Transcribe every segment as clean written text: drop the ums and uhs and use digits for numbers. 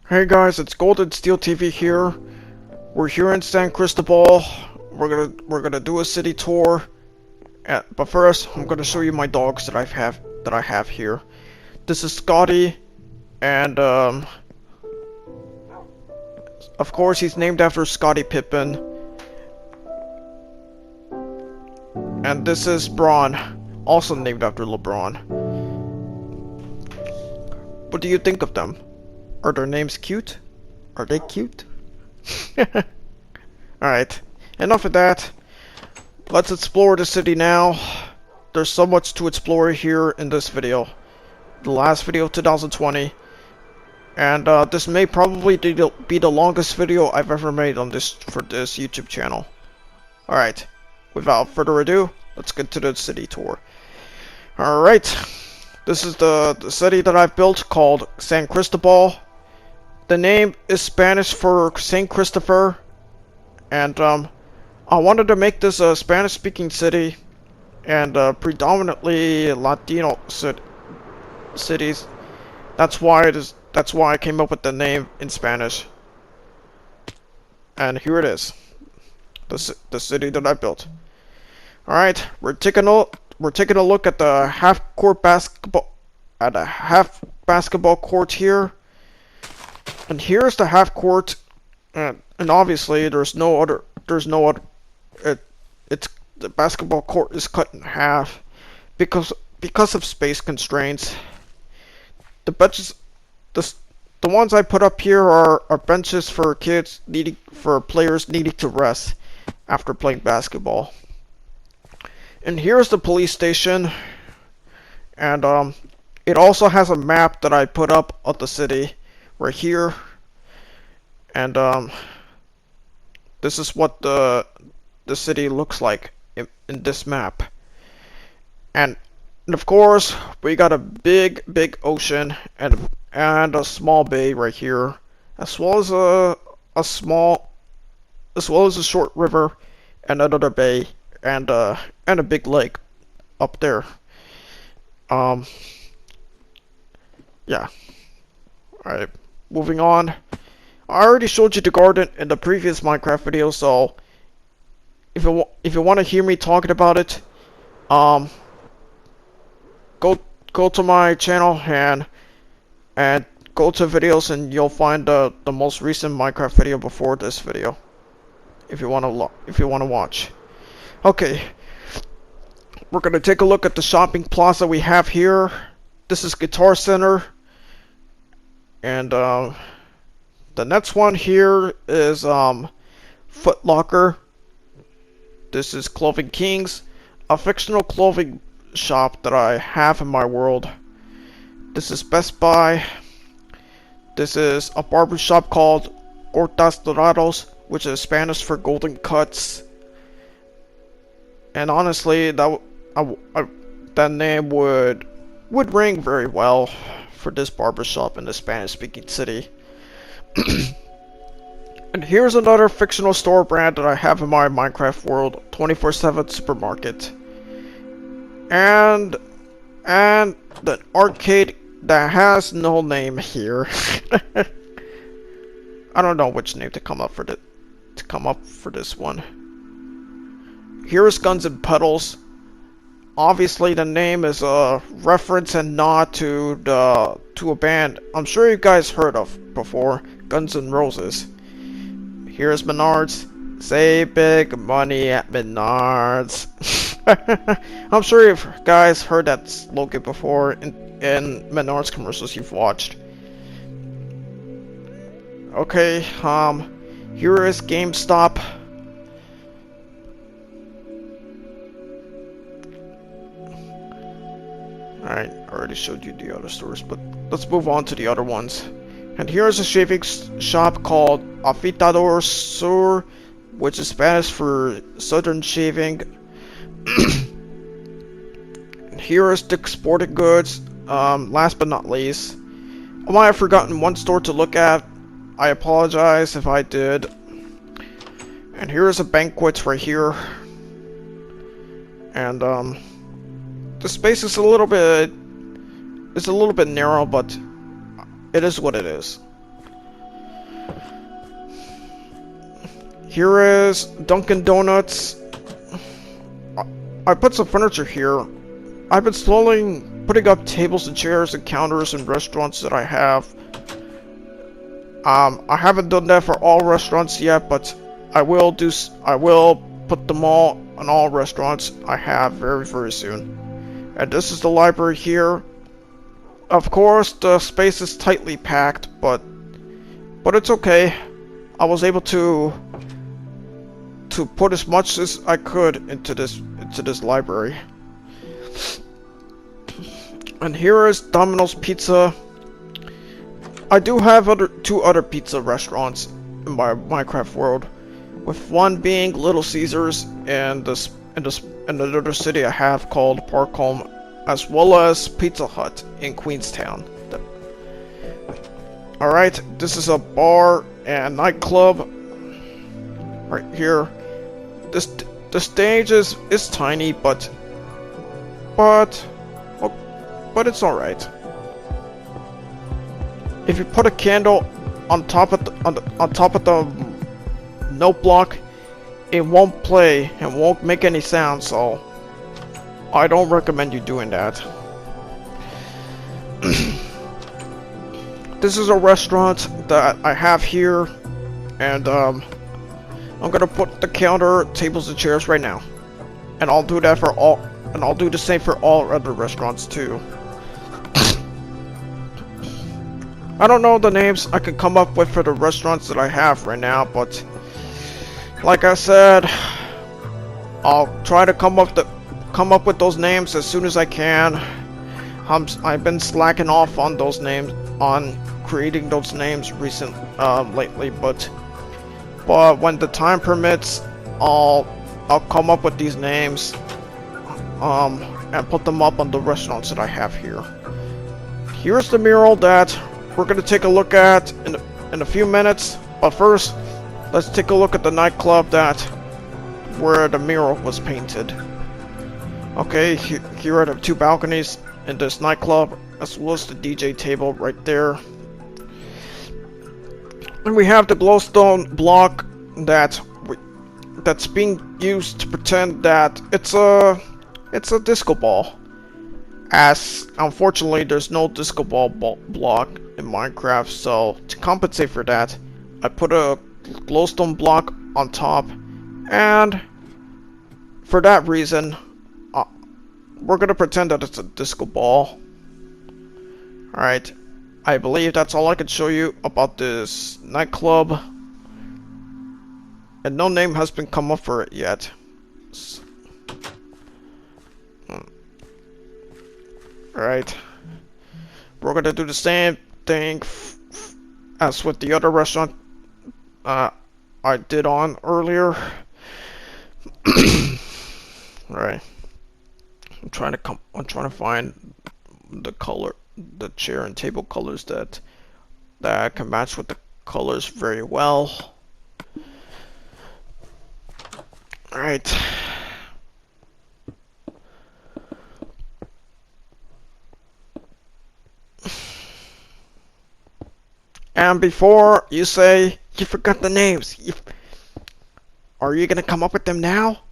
Hey guys, it's GoldenSteelTV here. We're here in San Cristobal. We're gonna do a city tour. But first, I'm gonna show you my dogs that I have here. This is Scotty, and of course he's named after Scottie Pippen. And this is Braun, also named after LeBron. What do you think of them? Are their names cute? Are they cute? Alright, enough of that. Let's explore the city now. There's so much to explore here in this video. The last video of 2020. And this may probably be the longest video I've ever made on this YouTube channel. Alright, without further ado, let's get to the city tour. Alright, this is the city that I've built called San Cristobal. The name is Spanish for Saint Christopher, and I wanted to make this a Spanish-speaking city, and predominantly Latino cities. That's why I came up with the name in Spanish. And here it is, the city that I built. All right, we're taking a look at the half basketball court here. And here's the half court, and obviously the basketball court is cut in half because of space constraints. The benches, the ones I put up here are benches for players needing to rest after playing basketball. And here's the police station, and it also has a map that I put up of the city right here, and this is what the city looks like in this map. And of course we got a big ocean and a small bay right here, as well as a short river and another bay and a big lake up there. Yeah. Alright, moving on. I already showed you the garden in the previous Minecraft video, so if you want to hear me talking about it, go to my channel and go to videos, and you'll find the most recent Minecraft video before this video. If you want to watch. Okay, we're gonna take a look at the shopping plaza we have here. This is Guitar Center. And the next one here is Foot Locker. This is Clothing Kings, a fictional clothing shop that I have in my world. This is Best Buy. This is a barber shop called Cortas Dorados, which is Spanish for golden cuts. And honestly, that name would ring very well for this barbershop in the Spanish-speaking city. And here's another fictional store brand that I have in my Minecraft world, 24/7 Supermarket. And the arcade that has no name here. I don't know which name to come up for this one. Here is Guns and Pedals. Obviously, the name is a reference and nod to a band I'm sure you guys heard of before, Guns N' Roses. Here's Menards. Save big money at Menards. I'm sure you guys heard that slogan before in Menards commercials you've watched. Okay, here is GameStop. Alright, I already showed you the other stores, but let's move on to the other ones. And here's a shaving shop called Afeitador Sur, which is Spanish for southern shaving. And here is Dick's Sporting Goods. Last but not least, I might have forgotten one store to look at. I apologize if I did. And here is a Banquet right here. And the space is a little bit narrow, but it is what it is. Here is Dunkin Donuts. I put some furniture here. I've been slowly putting up tables and chairs and counters in restaurants that I have. I haven't done that for all restaurants yet, but I will put them all in all restaurants I have very, very soon. And this is the library here. Of course, the space is tightly packed, but it's okay. I was able to put as much as I could into this library. And here is Domino's Pizza. I do have two other pizza restaurants in my Minecraft world, with one being Little Caesars and another city I have called Parkholm, as well as Pizza Hut in Queenstown. Alright, this is a bar and nightclub right here. The stage is tiny, but it's alright. If you put a candle on top of the note block, it won't play and won't make any sound, so I don't recommend you doing that. This is a restaurant that I have here, and I'm gonna put the counter, tables, and chairs right now, and I'll do that for all, and I'll do the same for all other restaurants too. I don't know the names I can come up with for the restaurants that I have right now, but like I said, I'll try to come up with those names as soon as I can. I've been slacking off on those names, on creating those names lately, but when the time permits, I'll come up with these names and put them up on the restaurants that I have here. Here's the mural that we're gonna take a look at in a few minutes, but first let's take a look at the nightclub where the mural was painted. Okay, here are the two balconies in this nightclub, as well as the DJ table right there. And we have the glowstone block that's being used to pretend that it's a disco ball. As unfortunately there's no disco ball block in Minecraft, so to compensate for that, I put a glowstone block on top, and for that reason, we're gonna pretend that it's a disco ball. Alright, I believe that's all I can show you about this nightclub, and no name has been come up for it yet. Alright, we're gonna do the same thing as with the other restaurant I did on earlier. Alright, I'm trying to find the chair and table colors that can match with the colors very well. Alright. And before you say you forgot the names, are you gonna come up with them now?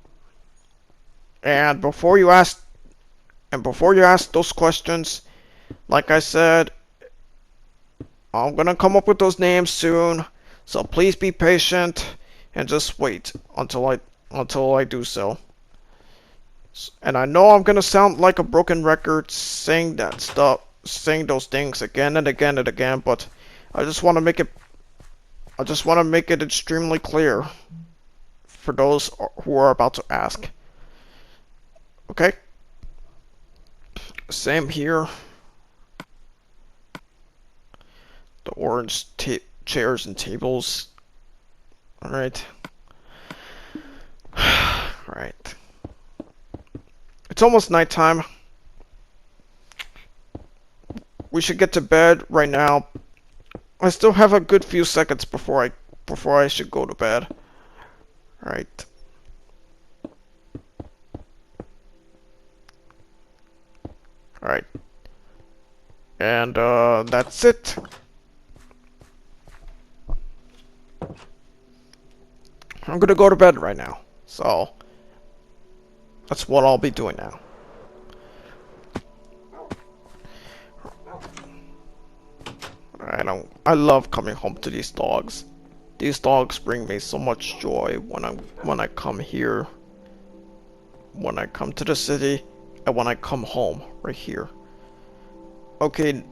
And before you ask those questions, like I said, I'm gonna come up with those names soon. So please be patient and just wait until I do so. And I know I'm gonna sound like a broken record saying those things again and again and again, but I just want to make it extremely clear for those who are about to ask. Okay? Same here. The orange chairs and tables. Alright. Alright. It's almost nighttime. We should get to bed right now. I still have a good few seconds before I should go to bed. Alright. Alright. And that's it. I'm gonna go to bed right now. So that's what I'll be doing now. I love coming home to these dogs. These dogs bring me so much joy when I come here, when I come to the city, and when I come home right here. Okay,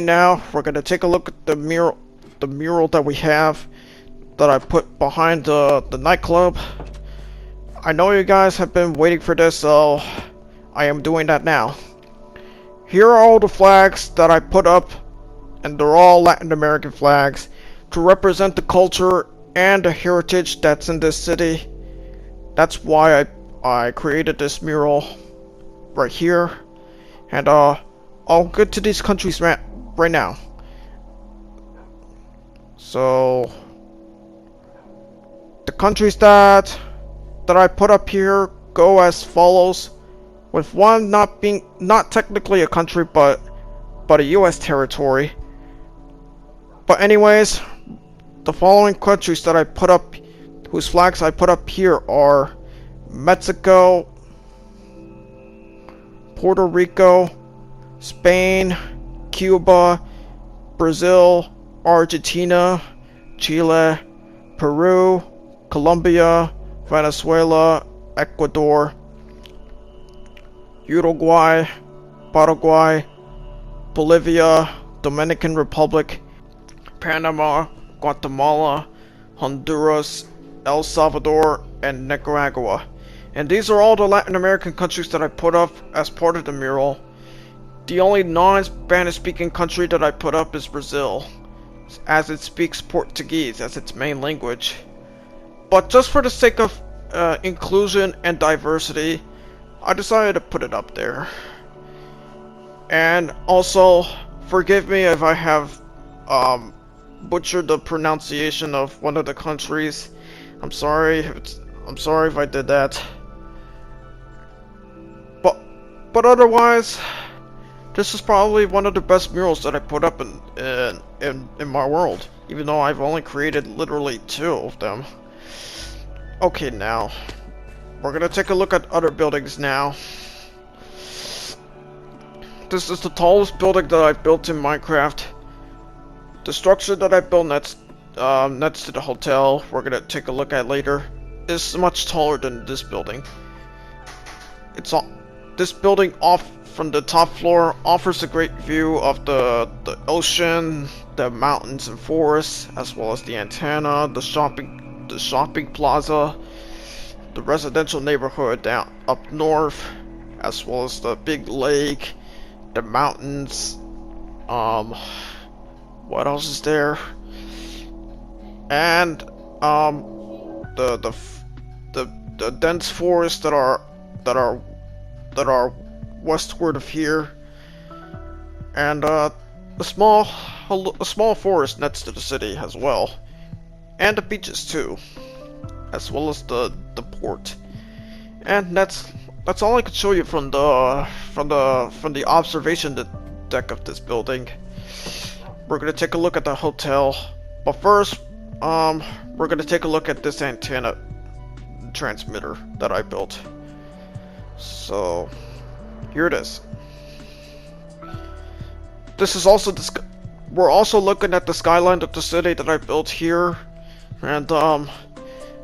now we're gonna take a look at the mural that we have that I put behind the nightclub. I know you guys have been waiting for this, so I am doing that now. Here are all the flags that I put up, and they're all Latin American flags to represent the culture and the heritage that's in this city. That's why I created this mural right here, and I'll get to these countries right now. So the countries that I put up here go as follows, with one not technically a country but a US territory. But anyways, the following countries that I put up, whose flags I put up here, are Mexico, Puerto Rico, Spain, Cuba, Brazil, Argentina, Chile, Peru, Colombia, Venezuela, Ecuador, Uruguay, Paraguay, Bolivia, Dominican Republic, Panama, Guatemala, Honduras, El Salvador, and Nicaragua. And these are all the Latin American countries that I put up as part of the mural. The only non-Spanish speaking country that I put up is Brazil, as it speaks Portuguese as its main language. But just for the sake of inclusion and diversity, I decided to put it up there. And also, forgive me if I have butchered the pronunciation of one of the countries. I'm sorry if I did that. But otherwise, this is probably one of the best murals that I put up in my world, even though I've only created literally 2 of them. Okay, now we're gonna take a look at other buildings now. This is the tallest building that I've built in Minecraft. The structure that I built next to the hotel, we're gonna take a look at later, is much taller than this building. This building off from the top floor offers a great view of the ocean, the mountains and forests, as well as the antenna, the shopping plaza, the residential neighborhood down up north, as well as the big lake, the mountains. What else is there? And the dense forests that are westward of here, and a small forest next to the city as well, and the beaches too, as well as the port. And that's all I could show you from the observation deck of this building. We're gonna take a look at the hotel, but first, we're gonna take a look at this antenna transmitter that I built. So here it is. This is also we're also looking at the skyline of the city that I built here, and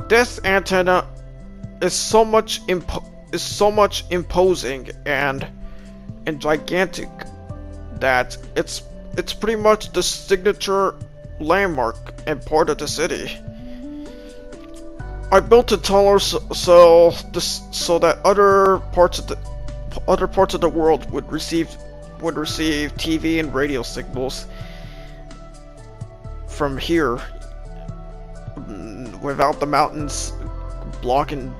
this antenna is so much imposing and gigantic that it's pretty much the signature landmark and part of the city. I built it taller so that other parts of the world would receive TV and radio signals from here without the mountains blocking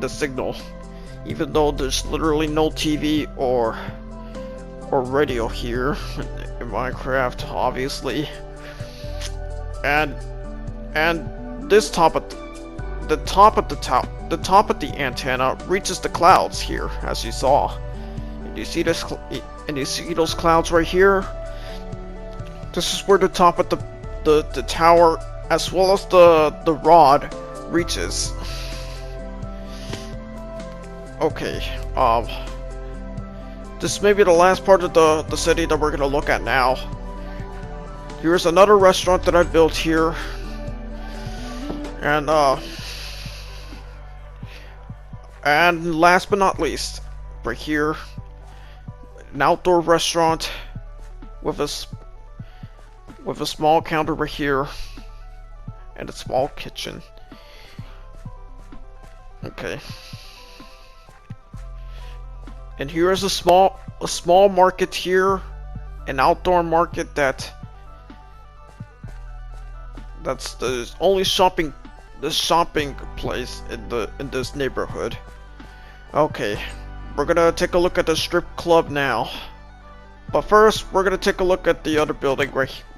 the signal, even though there's literally no TV or radio here in Minecraft, obviously. And this top of the antenna reaches the clouds here, as you saw. And you see this, and you see those clouds right here. This is where the top of the tower, as well as the rod, reaches. Okay, this may be the last part of the city that we're gonna look at now. Here's another restaurant that I built here. And last but not least, right here, an outdoor restaurant with a small counter right here and a small kitchen. Okay. And here is a small market here, an outdoor market that's the only shopping place in this neighborhood. Okay, we're gonna take a look at the strip club now. But first, we're gonna take a look at the other building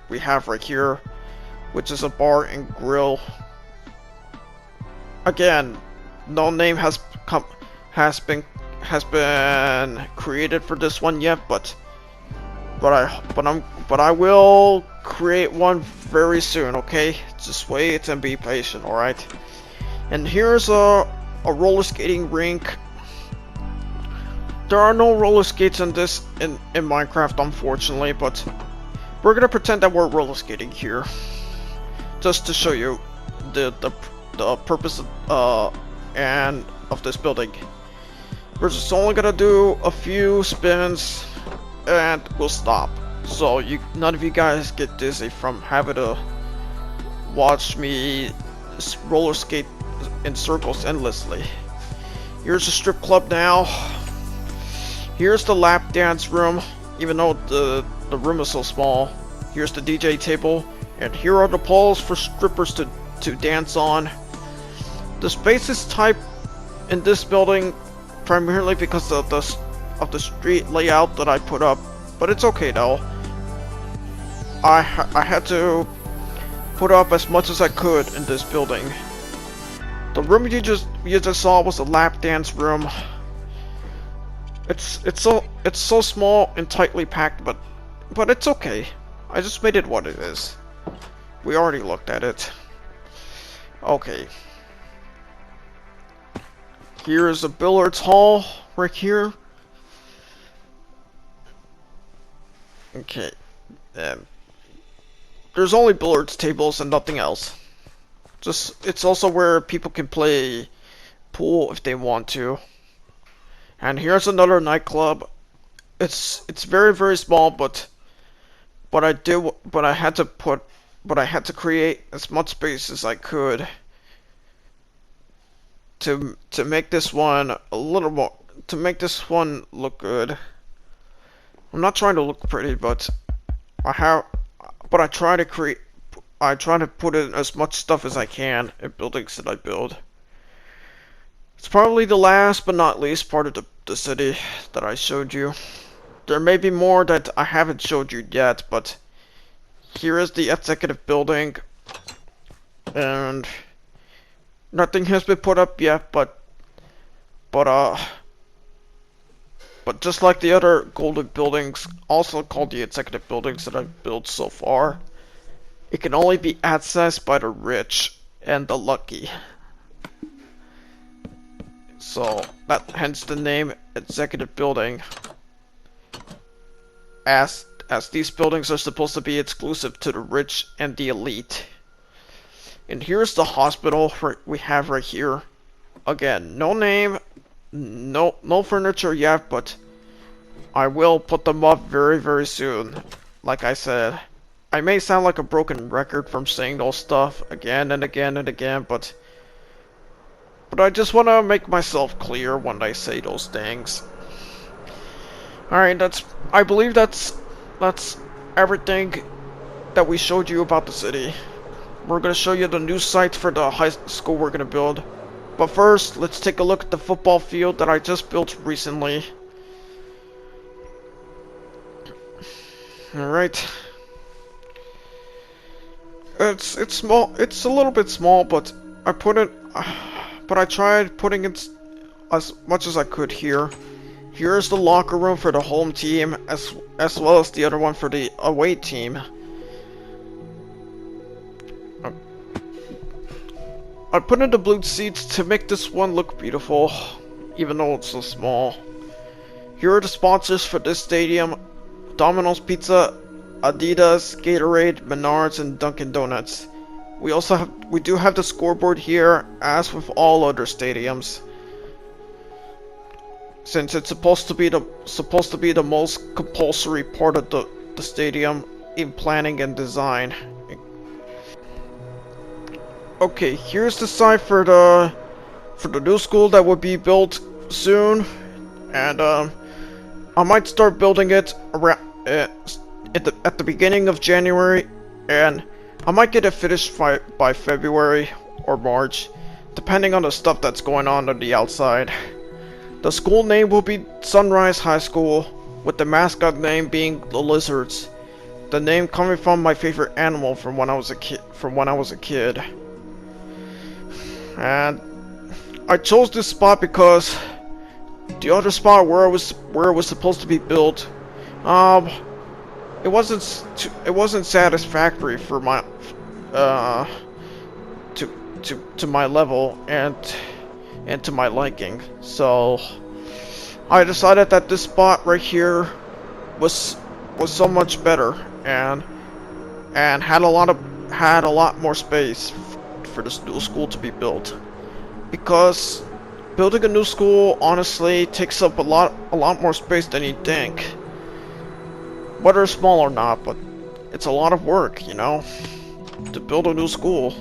we have right here, which is a bar and grill. Again, no name has been created for this one yet, but I will create one very soon. Okay, just wait and be patient. All right. And here's a roller skating rink. There are no roller skates in Minecraft, unfortunately, but we're gonna pretend that we're roller skating here, just to show you the purpose of this building. We're just only gonna do a few spins and we'll stop, so none of you guys get dizzy from having to watch me roller skate in circles endlessly. Here's the strip club now. Here's the lap dance room, even though the room is so small. Here's the DJ table, and here are the poles for strippers to dance on. The space is tight in this building primarily because of the street layout that I put up, but it's okay though. I had to put up as much as I could in this building. The room you just saw was a lap dance room. It's so small and tightly packed, but it's okay. I just made it what it is. We already looked at it. Okay. Here is a billiards hall right here. Okay. There's only billiards tables and nothing else. It's also where people can play pool if they want to. And here's another nightclub. It's very, very small, but I had to create as much space as I could to make this one a little more, to make this one look good. I'm not trying to look pretty, but I try to put in as much stuff as I can in buildings that I build. It's probably the last but not least part of the city that I showed you. There may be more that I haven't showed you yet, but here is the executive building, and nothing has been put up yet, but just like the other golden buildings, also called the executive buildings that I've built so far, it can only be accessed by the rich and the lucky. So hence the name executive building, as these buildings are supposed to be exclusive to the rich and the elite. And here's the hospital we have right here. Again, no name, no furniture yet, but I will put them up very, very soon. Like I said, I may sound like a broken record from saying those stuff again and again and again, but I just want to make myself clear when I say those things. Alright, I believe that's everything that we showed you about the city. We're going to show you the new site for the high school we're going to build. But first, let's take a look at the football field that I just built recently. Alright. It's small. It's a little bit small, but I tried putting it as much as I could here. Here's the locker room for the home team, as well as the other one for the away team. I put in the blue seats to make this one look beautiful, even though it's so small. Here are the sponsors for this stadium: Domino's Pizza, Adidas, Gatorade, Menards, and Dunkin Donuts. We do have the scoreboard here, as with all other stadiums, since it's supposed to be the most compulsory part of the stadium in planning and design. Okay, here's the site for the new school that will be built soon, and I might start building it around at the beginning of January, and I might get it finished by February or March, depending on the stuff that's going on the outside. The school name will be Sunrise High School, with the mascot name being the Lizards. The name coming from my favorite animal from when I was a kid. And I chose this spot because the other spot where it was supposed to be built, it wasn't satisfactory for my to my level and to my liking. So I decided that this spot right here was so much better and had a lot more space for this new school to be built, because building a new school honestly takes up a lot more space than you think, whether it's small or not. But it's a lot of work, you know, to build a new school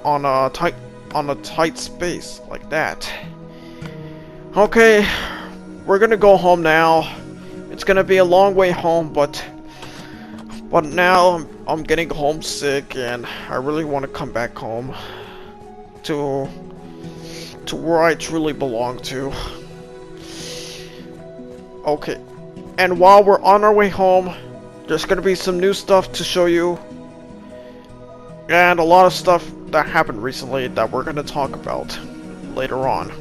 on a tight space like that. Okay, we're gonna go home now. It's gonna be a long way home, but now I'm getting homesick, and I really want to come back home to where I truly belong to. Okay, and while we're on our way home, there's gonna be some new stuff to show you, and a lot of stuff that happened recently that we're gonna talk about later on.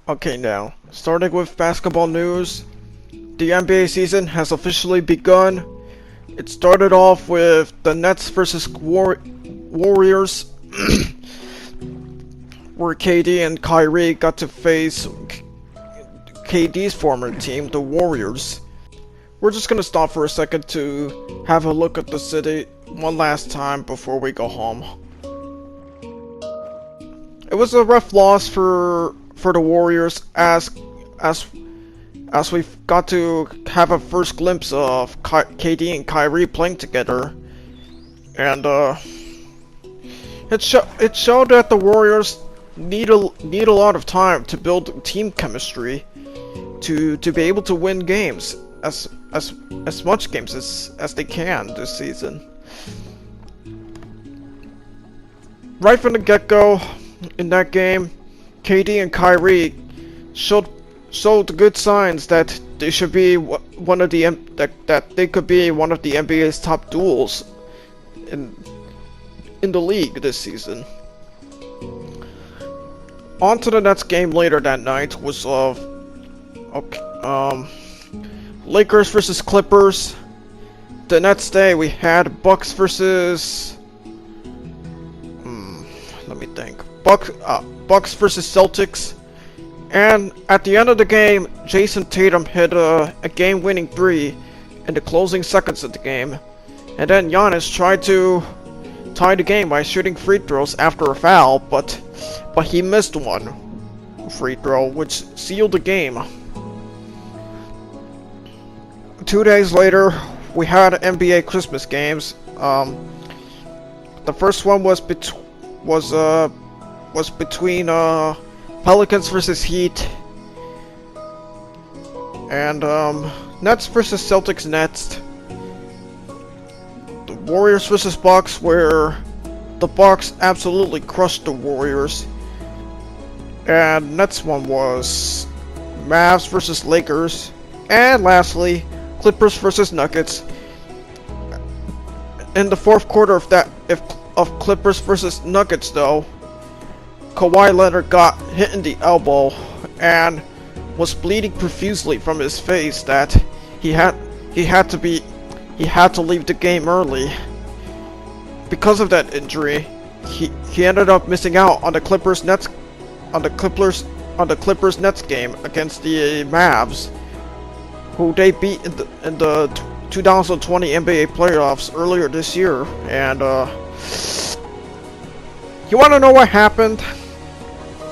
Okay, now, starting with basketball news. The NBA season has officially begun. It started off with the Nets versus Warriors, where KD and Kyrie got to face KD's former team, the Warriors. We're just gonna stop for a second to have a look at the city one last time before we go home. It was a rough loss for the Warriors, as we got to have a first glimpse of KD and Kyrie playing together, and it showed that the Warriors need a lot of time to build team chemistry to be able to win games, as much games as they can this season. Right from the get-go in that game, KD and Kyrie showed good signs that they should be that they could be one of the NBA's top duels in the league this season. On to the Nets game later that night was Lakers versus Clippers. The next day we had Bucks versus let me think. Bucks versus Celtics. And at the end of the game, Jason Tatum hit a game-winning 3 in the closing seconds of the game. And then Giannis tried to tie the game by shooting free throws after a foul, but he missed one free throw, which sealed the game. 2 days later, we had NBA Christmas games. The first one was between Pelicans versus Heat, and Nets versus Celtics next. The Warriors versus Bucks, where the Bucks absolutely crushed the Warriors. And next one was Mavs versus Lakers, and lastly Clippers versus Nuggets. In the fourth quarter of Clippers versus Nuggets, though, Kawhi Leonard got hit in the elbow and was bleeding profusely from his face that he had to leave the game early. because of that injury, he ended up missing out on the Clippers Nets game against the Mavs, who they beat in the 2020 NBA playoffs earlier this year. And you want to know what happened?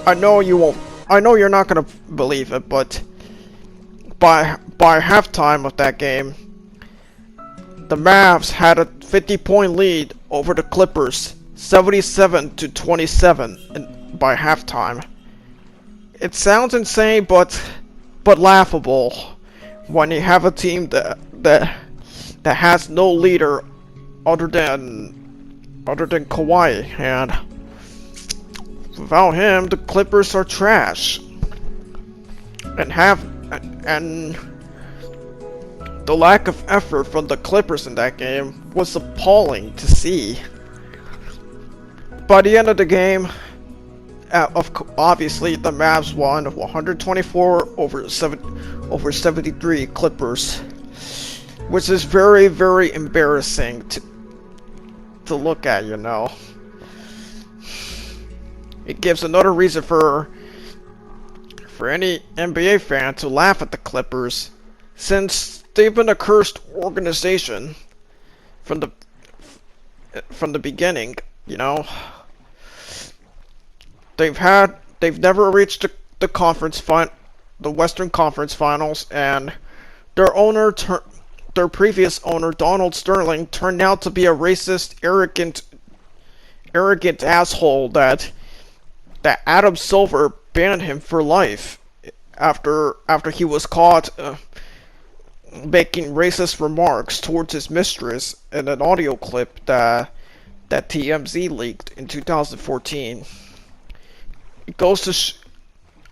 I know you won't. I know you're not gonna believe it, but by halftime of that game, the Mavs had a 50-point lead over the Clippers, 77-27 by halftime. It sounds insane, but laughable when you have a team that has no leader other than Kawhi, and without him, the Clippers are trash. And the lack of effort from the Clippers in that game was appalling to see. By the end of the game, obviously the Mavs won 124 over 73 Clippers, which is very, very embarrassing to look at, you know. It gives another reason for any NBA fan to laugh at the Clippers, since they've been a cursed organization from the beginning, you know. They've never reached the Western Conference Finals, and their previous owner, Donald Sterling, turned out to be a racist, arrogant asshole that Adam Silver banned him for life after he was caught making racist remarks towards his mistress in an audio clip that TMZ leaked in 2014. It goes to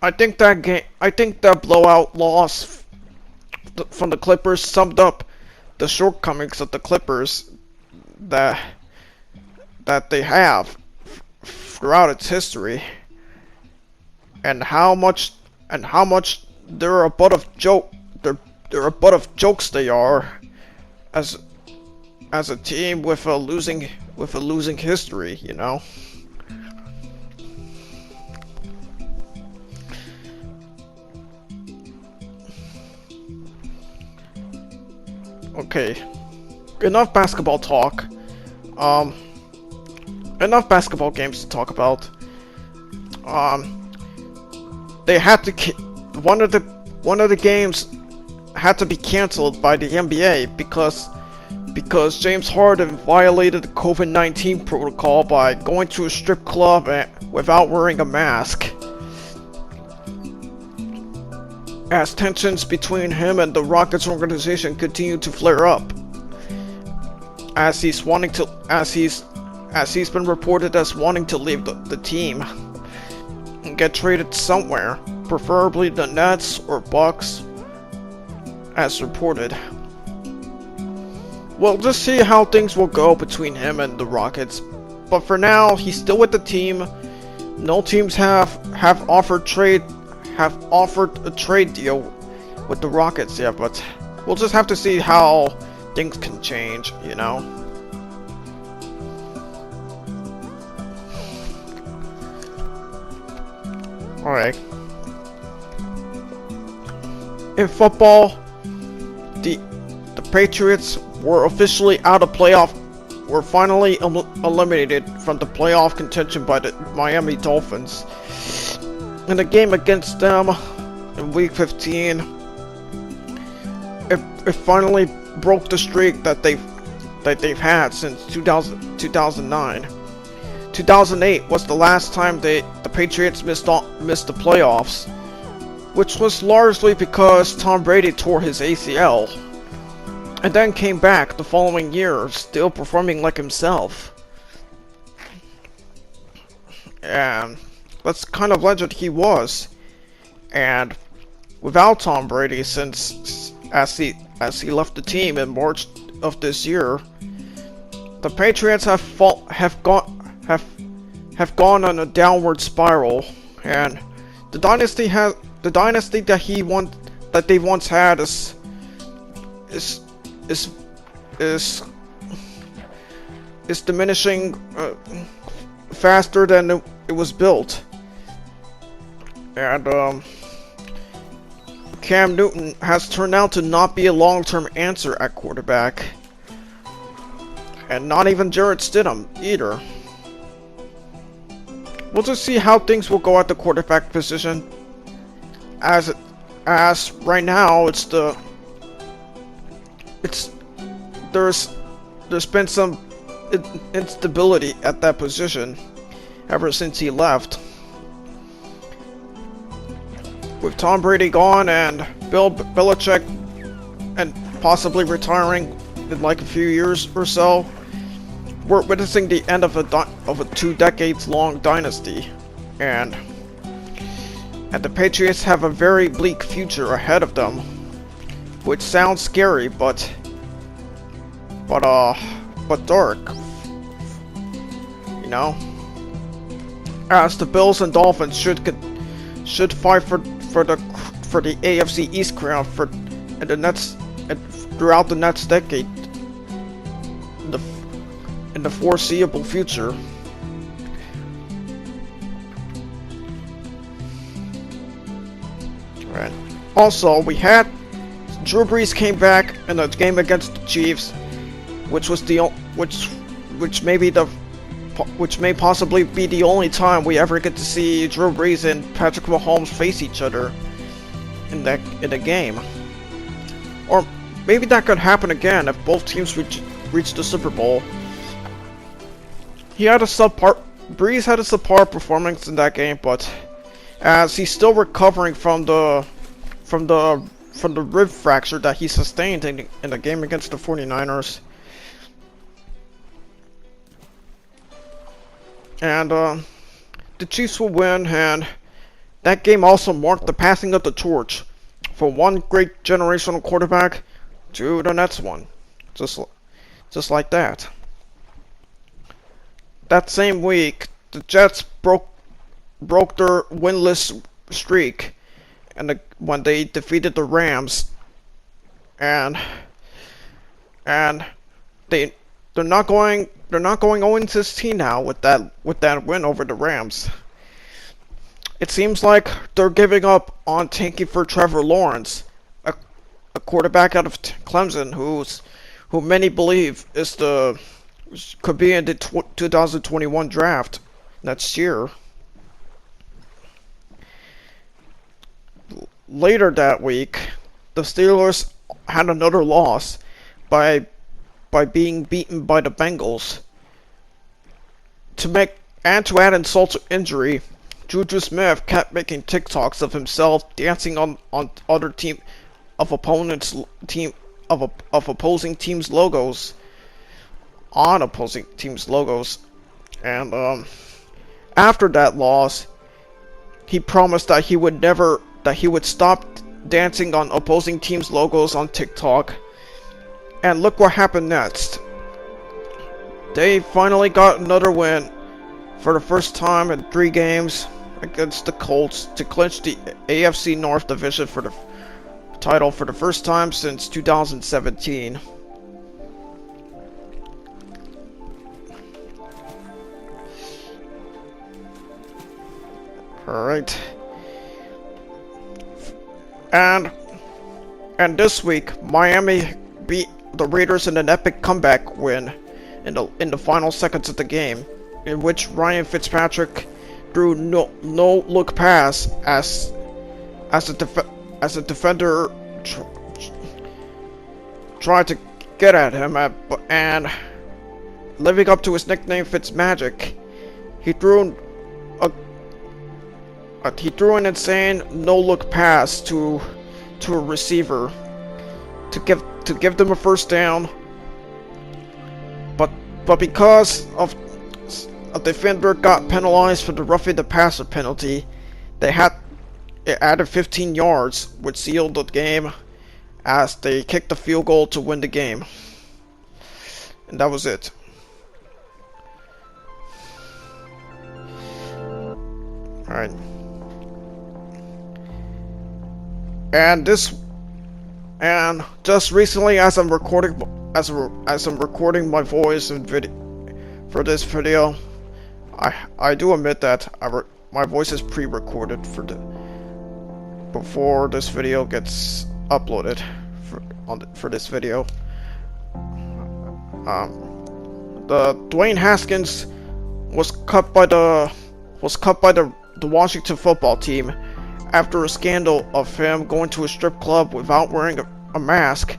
I think that blowout loss from the Clippers summed up the shortcomings of the Clippers that they have throughout its history, and how much they're a butt of jokes they are as a team with a losing history, you know. Okay, enough basketball talk. Enough basketball games to talk about. They had to one of the games had to be canceled by the NBA because James Harden violated the COVID-19 protocol by going to a strip club without wearing a mask. As tensions between him and the Rockets organization continue to flare up, as he's been reported as wanting to leave the team and get traded somewhere, preferably the Nets or Bucks, as reported. We'll just see how things will go between him and the Rockets, but for now, he's still with the team. No teams have offered a trade deal with the Rockets yet, but we'll just have to see how things can change, you know. Alright. In football, the Patriots were officially out of playoff, were finally eliminated from the playoff contention by the Miami Dolphins. In the game against them in Week 15, it finally broke the streak that they've had since 2009. 2008 was the last time the Patriots missed the playoffs, which was largely because Tom Brady tore his ACL, and then came back the following year, still performing like himself. And that's the kind of legend he was. And without Tom Brady, since as he left the team in March of this year, the Patriots have gone on a downward spiral, and the dynasty that they once had is diminishing faster than it was built. And Cam Newton has turned out to not be a long-term answer at quarterback. And not even Jarrett Stidham either. We'll just see how things will go at the quarterback position. As right now, there's been some instability at that position ever since he left. With Tom Brady gone and Bill Belichick and possibly retiring in like a few years or so, we're witnessing the end of a 2 decades long dynasty, and the Patriots have a very bleak future ahead of them, which sounds scary, but dark, you know. As the Bills and Dolphins should fight for the AFC East crown throughout the next decade, in the foreseeable future. Right. Also, we had Drew Brees came back in the game against the Chiefs, which may possibly be the only time we ever get to see Drew Brees and Patrick Mahomes face each other in the game. Or maybe that could happen again if both teams reach the Super Bowl. Brees had a subpar performance in that game, but as he's still recovering from the rib fracture that he sustained in the game against the 49ers. And the Chiefs will win, and that game also marked the passing of the torch from one great generational quarterback to the next one, just like that. That same week, the Jets broke their winless streak, when they defeated the Rams, and they're not going 0-16 now with that win over the Rams. It seems like they're giving up on tanking for Trevor Lawrence, a quarterback out of Clemson, who many believe could be in the 2021 draft next year. Later that week, the Steelers had another loss by being beaten by the Bengals. To add insult to injury, Juju Smith kept making TikToks of himself dancing on other opposing teams' logos. On opposing teams' logos. And after that loss, he promised that he would stop dancing on opposing teams' logos on TikTok. And look what happened next. They finally got another win for the first time in 3 games against the Colts to clinch the AFC North division for the title for the first time since 2017. Alright. And this week, Miami beat the Raiders in an epic comeback win in the final seconds of the game, in which Ryan Fitzpatrick threw no look pass as a defender tried to get at him, and living up to his nickname Fitzmagic, he threw an insane no-look pass to a receiver to give them a first down. But because a defender got penalized for the roughing the passer penalty, it added 15 yards, which sealed the game as they kicked the field goal to win the game. And that was it. Alright. And just recently, as I'm recording my voice and video, for this video. I do admit that my voice is pre-recorded before this video gets uploaded for this video. The Dwayne Haskins was cut by the Washington football team after a scandal of him going to a strip club without wearing a mask.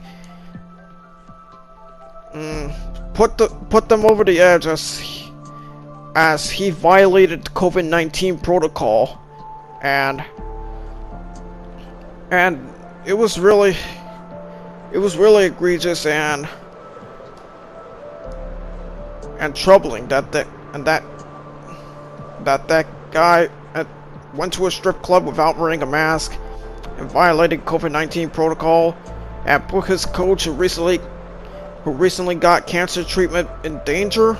Put them over the edge as he violated COVID-19 protocol, and it was really egregious and troubling that guy went to a strip club without wearing a mask and violating COVID-19 protocol, and put his coach who recently got cancer treatment in danger.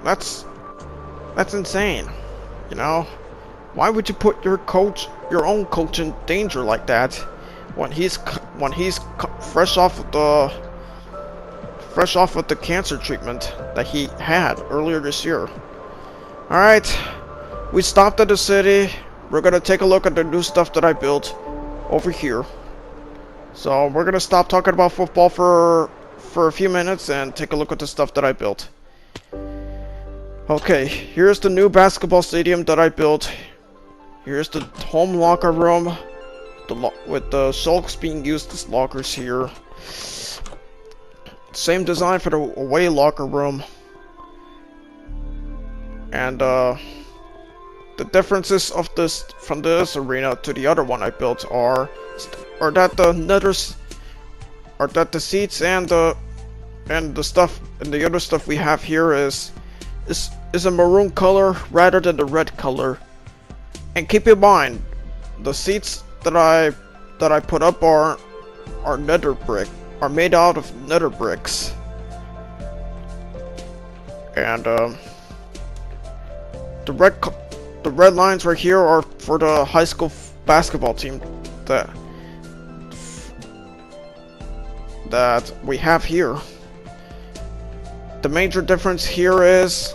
That's insane. You know, why would you put your own coach in danger like that when he's fresh off of the cancer treatment that he had earlier this year? All right, we stopped at the city. We're gonna take a look at the new stuff that I built over here. So we're gonna stop talking about football for a few minutes and take a look at the stuff that I built. Okay, here's the new basketball stadium that I built. Here's the home locker room, with the sulks being used as lockers here. Same design for the away locker room. And the differences of this from this arena to the other one I built are that the seats and the stuff and the other stuff we have here is a maroon color rather than the red color. And keep in mind, the seats that I put up are made out of nether bricks. And the red lines right here are for the high school basketball team that we have here. The major difference here is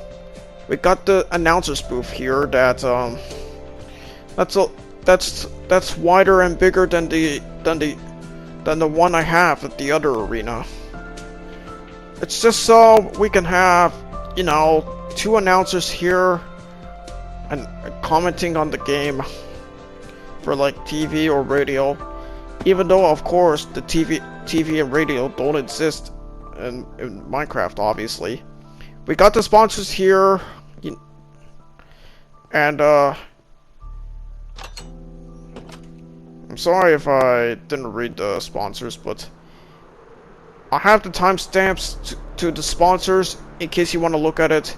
we got the announcer's booth here that's wider and bigger than the one I have at the other arena. It's just so we can have, you know, two announcers here and commenting on the game for like TV or radio, even though of course the TV and radio don't exist in Minecraft, obviously. We got the sponsors here, and I'm sorry if I didn't read the sponsors, but I'll have the timestamps to the sponsors in case you want to look at it.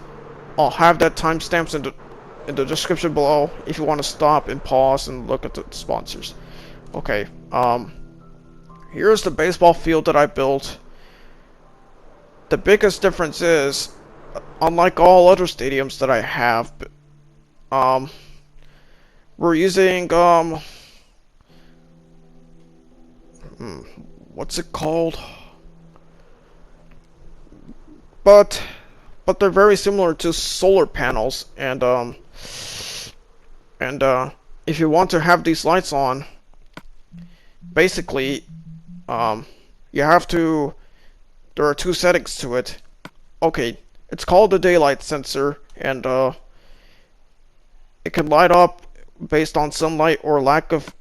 I'll have that timestamps in the description below if you want to stop and pause and look at the sponsors. Okay, here's the baseball field that I built. The biggest difference is, unlike all other stadiums that I have, we're using what's it called? But they're very similar to solar panels, and if you want to have these lights on, basically, you have to. There are two settings to it. Okay, it's called the daylight sensor, and it can light up based on sunlight or a lack of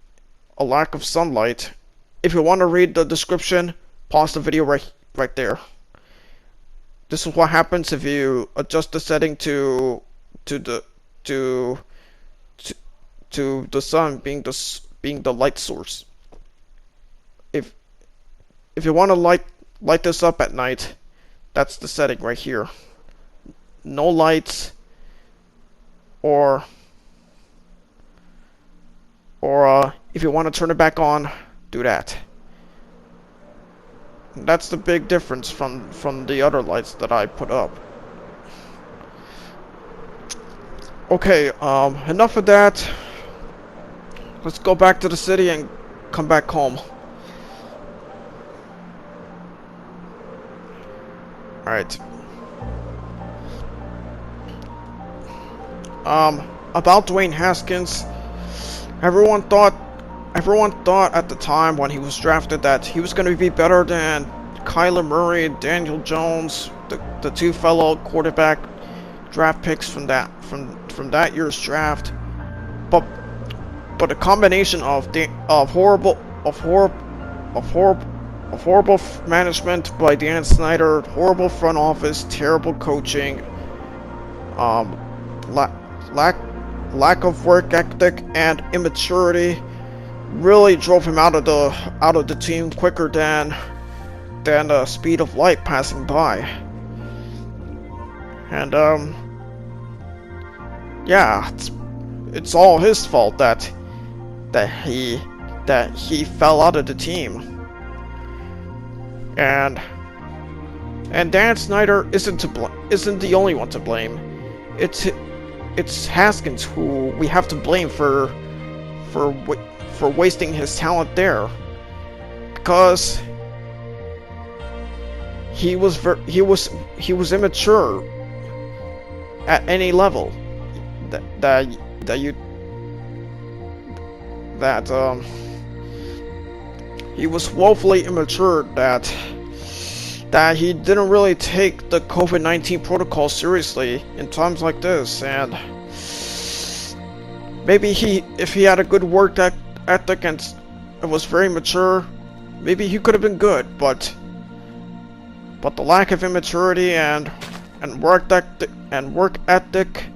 sunlight. If you want to read the description, pause the video right there. This is what happens if you adjust the setting to the sun being the light source. If you want to light this up at night, that's the setting right here. No lights, or if you want to turn it back on, do that. That's the big difference from the other lights that I put up. Okay, enough of that. Let's go back to the city and come back home. Alright. About Dwayne Haskins, everyone thought at the time when he was drafted that he was going to be better than Kyler Murray and Daniel Jones, the two fellow quarterback draft picks from that year's draft. But a combination of horrible management by Dan Snyder, horrible front office, terrible coaching, lack of work ethic and immaturity really drove him out of the team quicker than the speed of light passing by. And yeah, it's all his fault that he fell out of the team. And Dan Snyder isn't the only one to blame. It's Haskins who we have to blame for wasting his talent there, because he was immature at any level. He was woefully immature that he didn't really take the COVID-19 protocol seriously in times like this, and maybe if he had a good work ethic and was very mature, maybe he could have been good, but the lack of immaturity and work ethic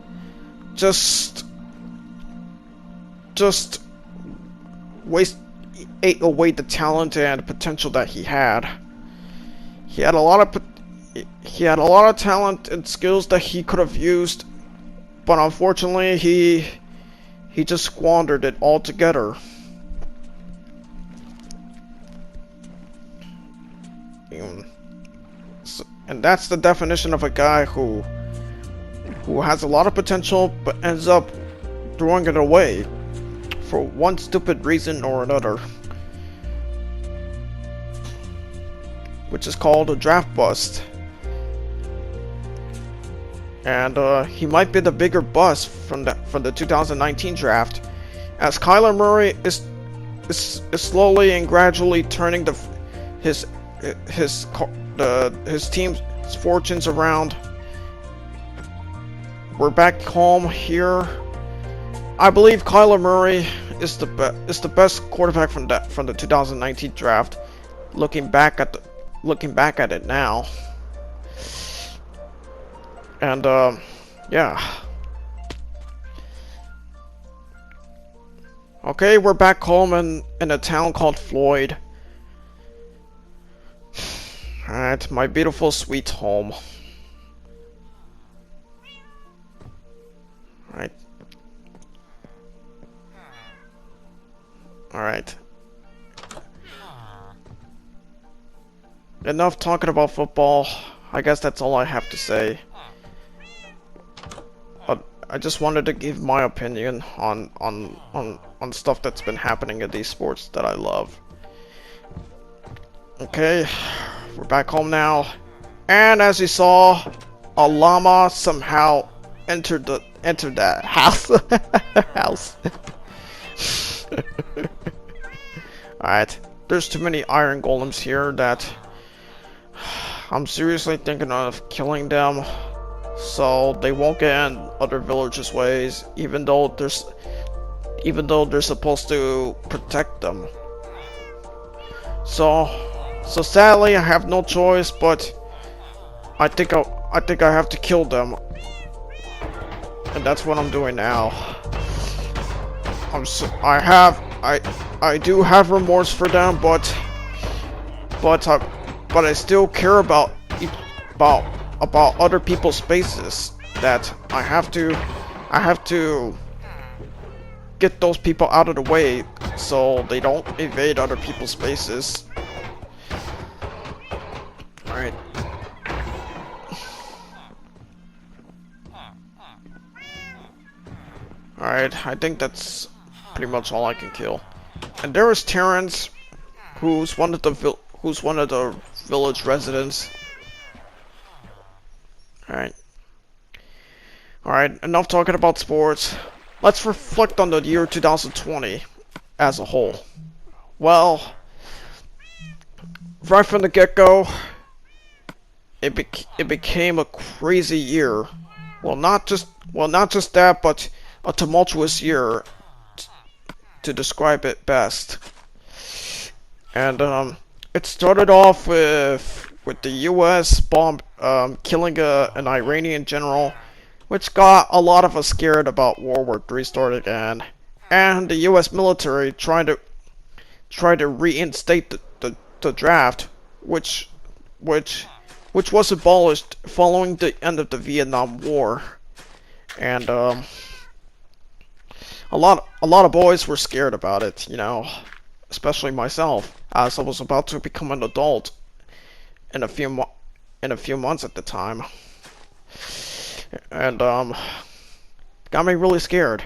just ate away the talent and potential that he had. He had a lot of talent and skills that he could have used, but unfortunately he just squandered it altogether. And that's the definition of a guy who has a lot of potential but ends up throwing it away for one stupid reason or another, which is called a draft bust. And he might be the bigger bust from the 2019 draft, as Kyler Murray is slowly and gradually turning his team's fortunes around. We're back home here. I believe Kyler Murray is the best quarterback from the 2019 draft. Looking back at it now, and yeah. Okay, we're back home in a town called Floyd. Alright, my beautiful sweet home. Alright. Alright. Enough talking about football. I guess that's all I have to say. But I just wanted to give my opinion on stuff that's been happening in these sports that I love. Okay, we're back home now, and as you saw, a llama somehow entered that house. Alright, there's too many iron golems here that I'm seriously thinking of killing them, so they won't get in other villagers' ways, even though they're supposed to protect them. So sadly, I have no choice, but I think I have to kill them, and that's what I'm doing now. I do have remorse for them, but I still care about other people's spaces. That I have to get those people out of the way so they don't invade other people's spaces. Alright. Alright, I think that's pretty much all I can kill. And there is Terrence, who's one of the village residents. Alright. Alright, enough talking about sports. Let's reflect on the year 2020 as a whole. Well, right from the get-go, it became a crazy year. Well, not just that, but a tumultuous year to describe it best. And it started off with the U.S. bomb killing an Iranian general, which got a lot of us scared about World War III starting again, and the U.S. military trying to reinstate the draft, which was abolished following the end of the Vietnam War, and a lot of boys were scared about it, you know, especially myself, as I was about to become an adult in a few months at the time, and got me really scared.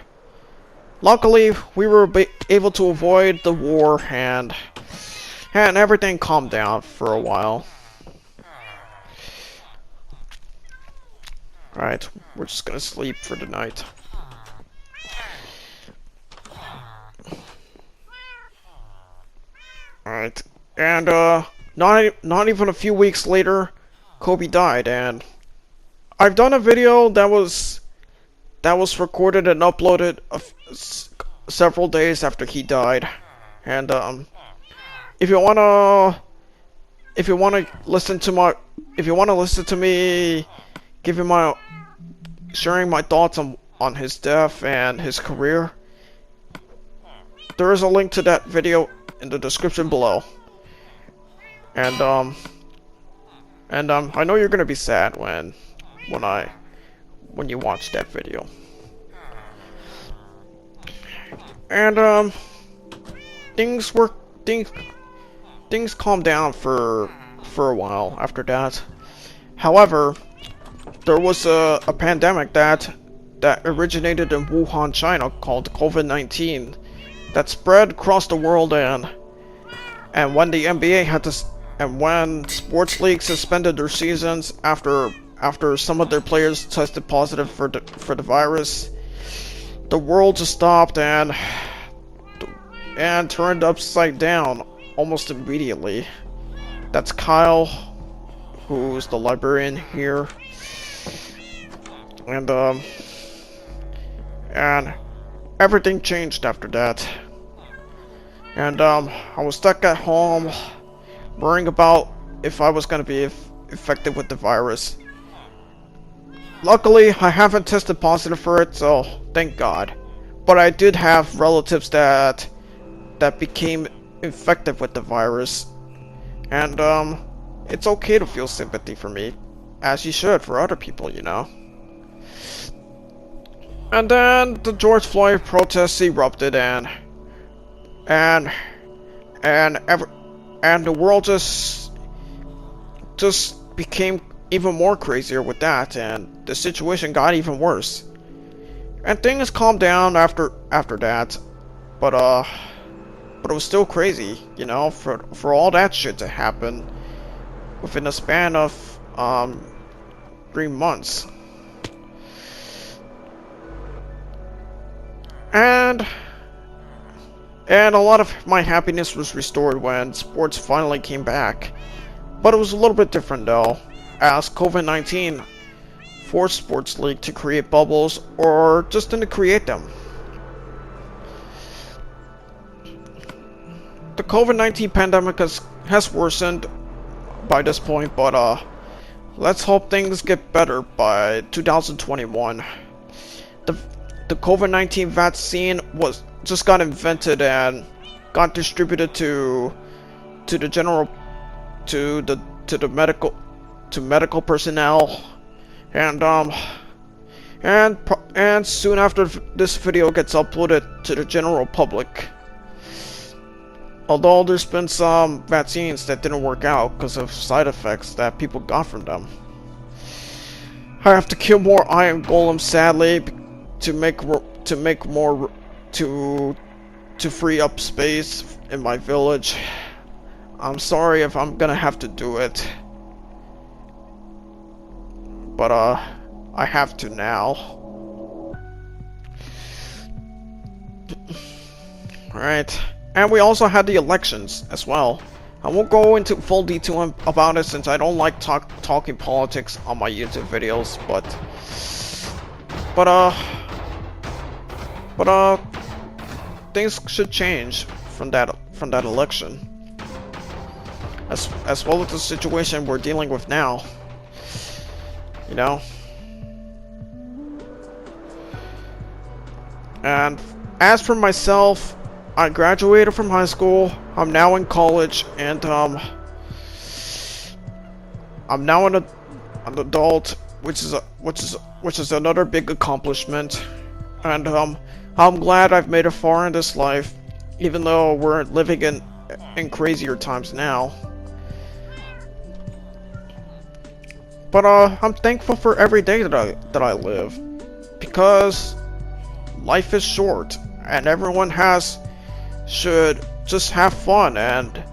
Luckily, we were able to avoid the war, and everything calmed down for a while. Alright, we're just gonna sleep for the night. Alright, and not even a few weeks later, Kobe died, and I've done a video that was recorded and uploaded several days after he died, and if you wanna listen to me sharing my thoughts on his death and his career, there is a link to that video in the description below. And I know you're gonna be sad when you watch that video. And things calmed down for a while after that. However, there was a pandemic that originated in Wuhan, China, called COVID-19, that spread across the world, and when the NBA and when sports leagues suspended their seasons after some of their players tested positive for the virus, the world just stopped and turned upside down almost immediately. That's Kyle, who's the librarian here, and everything changed after that. And I was stuck at home, worrying about if I was gonna be infected with the virus. Luckily, I haven't tested positive for it, so thank God. But I did have relatives that became infected with the virus, and it's okay to feel sympathy for me, as you should for other people, you know. And then the George Floyd protests erupted, and the world just became even more crazier with that, and the situation got even worse. And things calmed down after that, but it was still crazy, you know, for all that shit to happen within a span of 3 months. And a lot of my happiness was restored when sports finally came back. But it was a little bit different though, as COVID-19 forced Sports League to create bubbles, or just didn't create them. The COVID-19 pandemic has worsened by this point, but let's hope things get better by 2021. The COVID-19 vaccine just got invented and got distributed to medical personnel, and soon after this video gets uploaded to the general public. Although there's been some vaccines that didn't work out because of side effects that people got from them. I have to kill more iron golems, sadly, to free up space in my village. I'm sorry if I'm gonna have to do it, but I have to now. Alright. And we also had the elections as well. I won't go into full detail about it since I don't like talking politics on my YouTube videos, but things should change from that election. As well as the situation we're dealing with now. You know? And as for myself, I graduated from high school. I'm now in college, and I'm now an adult, which is another big accomplishment. And I'm glad I've made it far in this life, even though we're living in crazier times now. But I'm thankful for every day that I live, because life is short, and everyone should just have fun and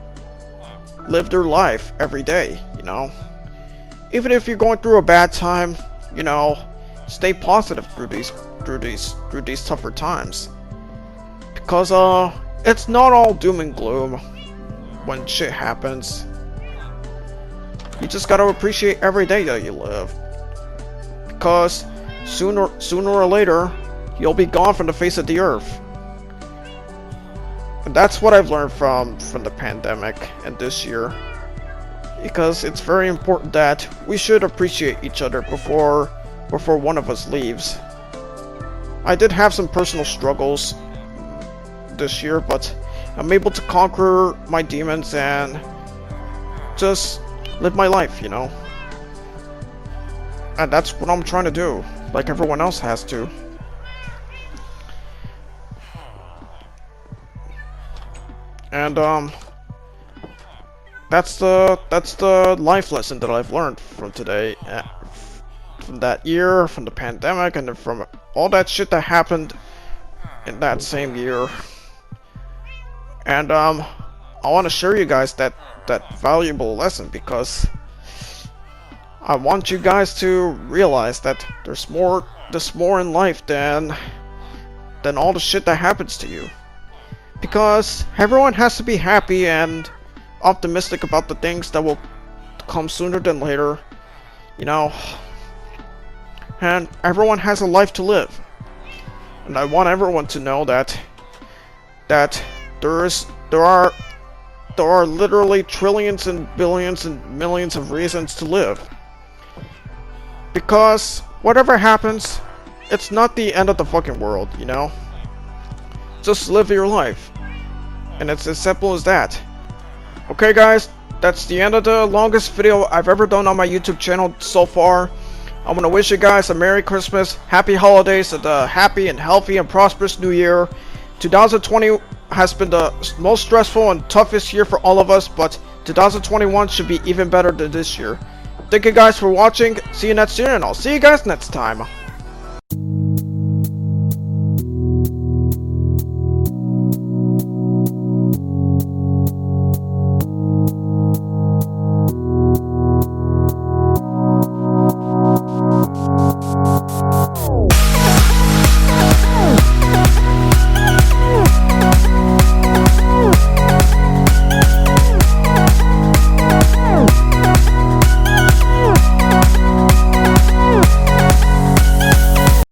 live their life every day, you know? Even if you're going through a bad time, you know, stay positive through these tougher times. Because it's not all doom and gloom when shit happens. You just gotta appreciate every day that you live. Because sooner or later, you'll be gone from the face of the earth. And that's what I've learned from the pandemic and this year. Because it's very important that we should appreciate each other before one of us leaves. I did have some personal struggles this year, but I'm able to conquer my demons and just live my life, you know? And that's what I'm trying to do, like everyone else has to. And that's the life lesson that I've learned from today, from that year, from the pandemic, and from all that shit that happened in that same year. And I want to share you guys that valuable lesson, because I want you guys to realize that there's more in life than all the shit that happens to you. Because everyone has to be happy and optimistic about the things that will come sooner than later, you know. And everyone has a life to live. And I want everyone to know that there are literally trillions and billions and millions of reasons to live. Because whatever happens, it's not the end of the fucking world, you know? Just live your life. And it's as simple as that. Okay guys, that's the end of the longest video I've ever done on my YouTube channel so far. I want to wish you guys a Merry Christmas, Happy Holidays, and a happy and healthy and prosperous New Year. 2020 has been the most stressful and toughest year for all of us, but 2021 should be even better than this year. Thank you guys for watching, see you next year, and I'll see you guys next time.